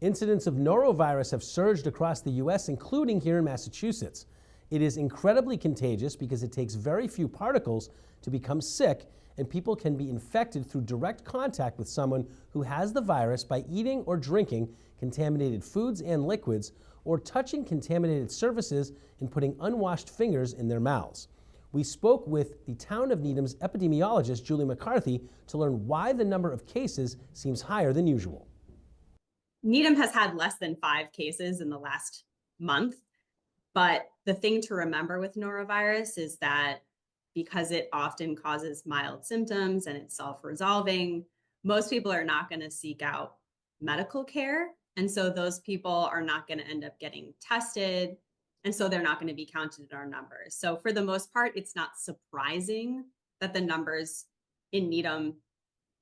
Incidents of norovirus have surged across the U.S., including here in Massachusetts. It is incredibly contagious because it takes very few particles to become sick, and people can be infected through direct contact with someone who has the virus by eating or drinking contaminated foods and liquids, or touching contaminated surfaces and putting unwashed fingers in their mouths. We spoke with the town of Needham's epidemiologist, Julie McCarthy, to learn why the number of cases seems higher than usual. Needham has had less than 5 cases in the last month, but the thing to remember with norovirus is that because it often causes mild symptoms and it's self-resolving, most people are not going to seek out medical care. And so those people are not going to end up getting tested. And so they're not going to be counted in our numbers. So for the most part, it's not surprising that the numbers in Needham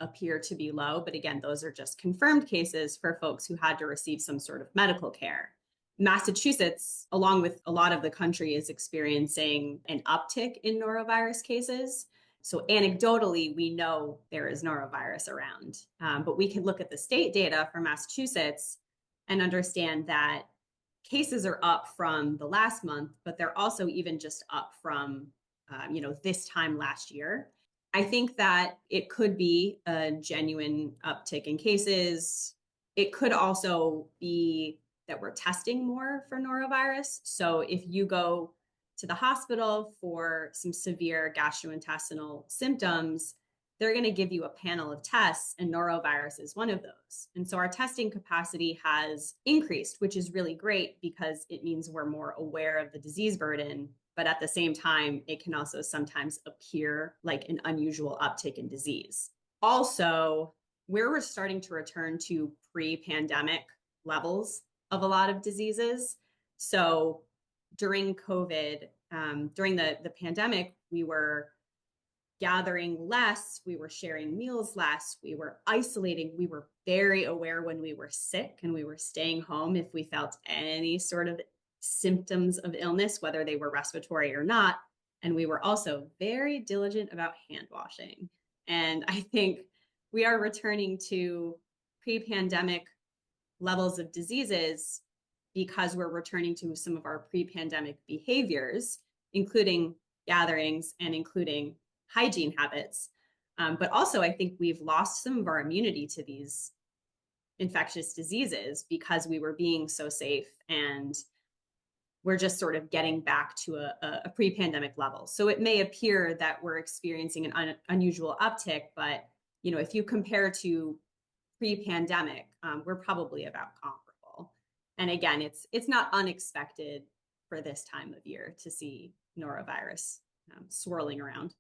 appear to be low. But again, those are just confirmed cases for folks who had to receive some sort of medical care. Massachusetts, along with a lot of the country, is experiencing an uptick in norovirus cases. So anecdotally, we know there is norovirus around, but we can look at the state data for Massachusetts and understand that cases are up from the last month, but they're also even just up from, this time last year. I think that it could be a genuine uptick in cases. It could also be that we're testing more for norovirus. So if you go to the hospital for some severe gastrointestinal symptoms, they're going to give you a panel of tests, and norovirus is one of those. And so our testing capacity has increased, which is really great because it means we're more aware of the disease burden. But at the same time, it can also sometimes appear like an unusual uptick in disease. Also, we're starting to return to pre-pandemic levels of a lot of diseases. So during COVID, during the pandemic, we were gathering less, we were sharing meals less, we were isolating, we were very aware when we were sick and we were staying home if we felt any sort of symptoms of illness, whether they were respiratory or not. And we were also very diligent about hand washing. And I think we are returning to pre-pandemic levels of diseases because we're returning to some of our pre-pandemic behaviors, including gatherings and including hygiene habits. But also, I think we've lost some of our immunity to these infectious diseases because we were being so safe, and we're just sort of getting back to a pre-pandemic level. So it may appear that we're experiencing an unusual uptick, but if you compare to pre-pandemic, we're probably about comparable. And again, it's not unexpected for this time of year to see norovirus swirling around.